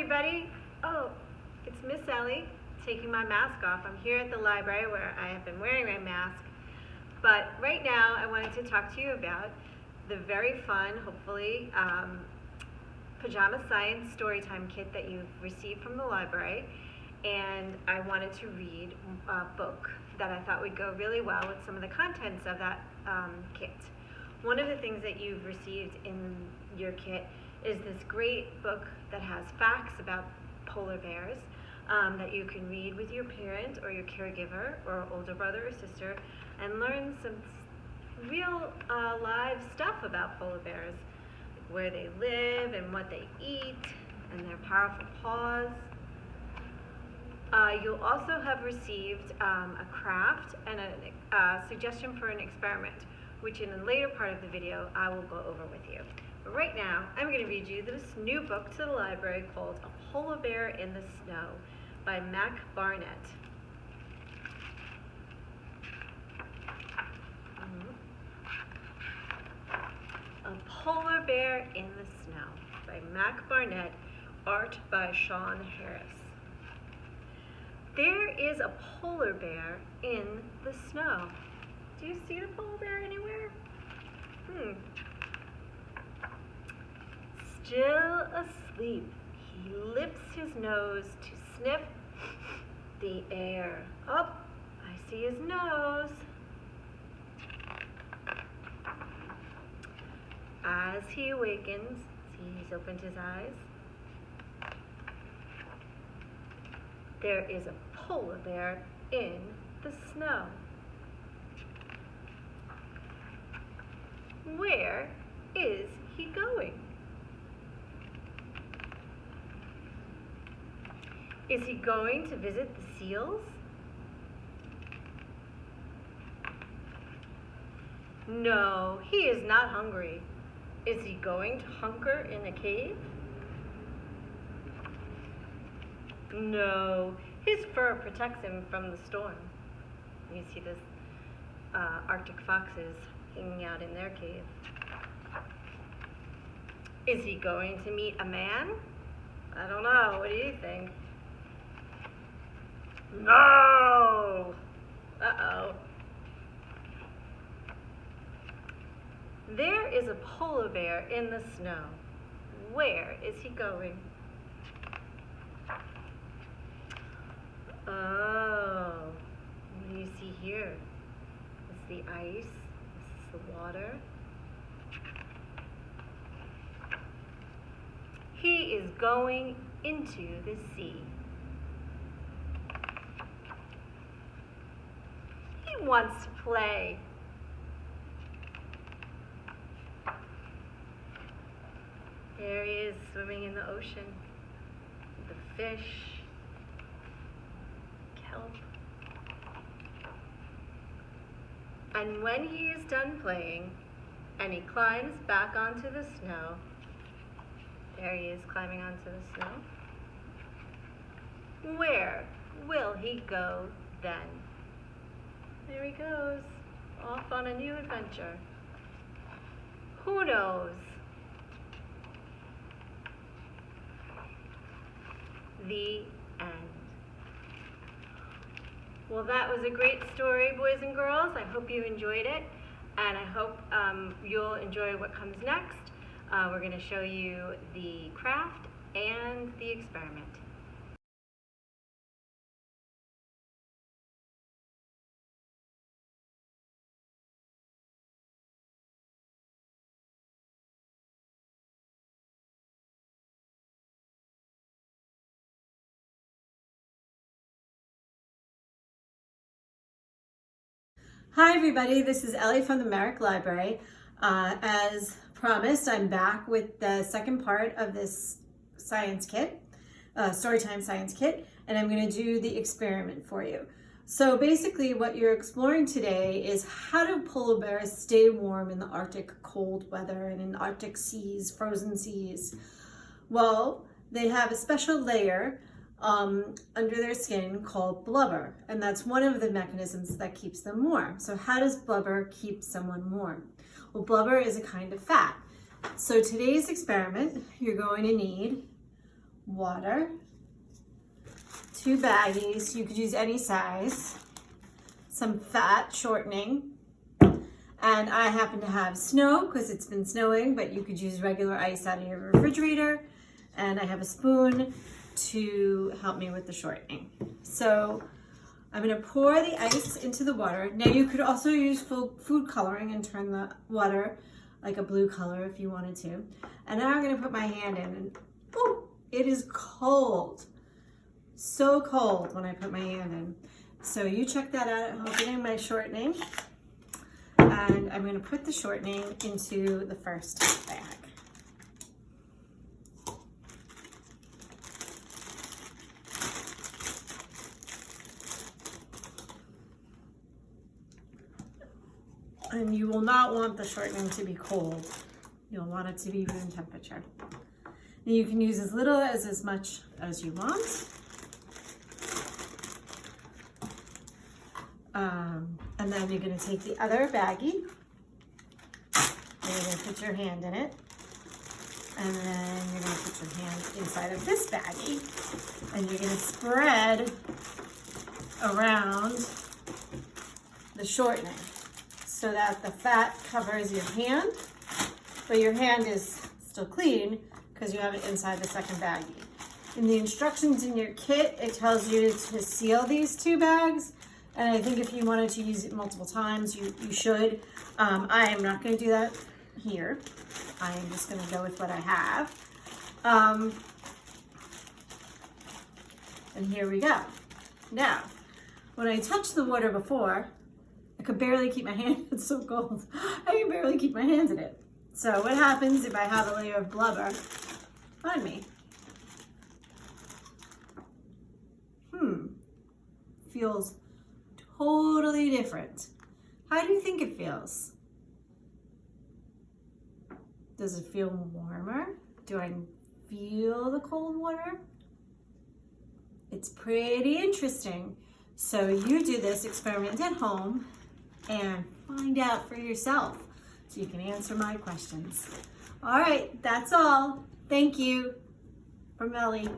everybody. Oh, it's Miss Ellie taking my mask off. I'm here at the library where I have been wearing my mask. But right now I wanted to talk to you about the very fun, hopefully, Pajama Science Storytime kit that you've received from the library. And I wanted to read a book that I thought would go really well with some of the contents of that kit. One of the things that you've received in your kit is this great book that has facts about polar bears that you can read with your parent or your caregiver or older brother or sister and learn some real live stuff about polar bears, like where they live and what they eat and their powerful paws. You'll also have received a craft and a suggestion for an experiment, which in a later part of the video I will go over with you. But right now, I'm going to read you this new book to the library called A Polar Bear in the Snow by Mac Barnett. A Polar Bear in the Snow by Mac Barnett, art by Sean Harris. There is a polar bear in the snow. Do you see the polar bear anywhere? Still asleep, he lifts his nose to sniff the air. Oh, I see his nose. As he awakens, see, he's opened his eyes. There is a polar bear in the snow. Where is he going? Is he going to visit the seals? No, he is not hungry. Is he going to hunker in a cave? No, his fur protects him from the storm. You see this Arctic foxes hanging out in their cave. Is he going to meet a man? I don't know. What do you think? No! Uh-oh. There is a polar bear in the snow. Where is he going? Oh, what do you see here? It's the ice. This is the water. He is going into the sea. He wants to play. There he is swimming in the ocean with the fish. And when he is done playing and he climbs back onto the snow, there he is climbing onto the snow, where will he go then? There he goes, off on a new adventure. Who knows? The end. Well, that was a great story, boys and girls. I hope you enjoyed it, and I hope you'll enjoy what comes next. We're going to show you the craft and the experiment. Hi everybody, this is Ellie from the Merrick Library. As promised, I'm back with the second part of this science kit, Storytime science kit, and I'm going to do the experiment for you. So basically what you're exploring today is how do polar bears stay warm in the Arctic cold weather and in Arctic seas, frozen seas? Well, they have a special layer under their skin called blubber, and that's one of the mechanisms that keeps them warm. So how does blubber keep someone warm? Well, blubber is a kind of fat. So today's experiment, you're going to need water, 2 baggies, you could use any size, some fat shortening, and I happen to have snow because it's been snowing, but you could use regular ice out of your refrigerator, and I have a spoon to help me with the shortening. So I'm going to pour the ice into the water. Now you could also use food coloring and turn the water like a blue color if you wanted to. And now I'm going to put my hand in, and oh, it is cold. So cold when I put my hand in. So you check that out. I'm opening my shortening, and I'm going to put the shortening into the first bag. And you will not want the shortening to be cold. You'll want it to be room temperature. And you can use as little as much as you want. And then you're going to take the other baggie, and you're going to put your hand in it. And then you're going to put your hand inside of this baggie, and you're going to spread around the shortening so that the fat covers your hand, but your hand is still clean because you have it inside the second baggie. In the instructions in your kit, it tells you to seal these 2 bags. And I think if you wanted to use it multiple times, you should. I am not going to do that here. I am just going to go with what I have. And here we go. Now, when I touched the water before, I could barely keep my hand, it's so cold. I can barely keep my hands in it. So what happens if I have a layer of blubber on me? Feels totally different. How do you think it feels? Does it feel warmer? Do I feel the cold water? It's pretty interesting. So you do this experiment at home and find out for yourself so you can answer my questions. All right, that's all. Thank you. From Ellie.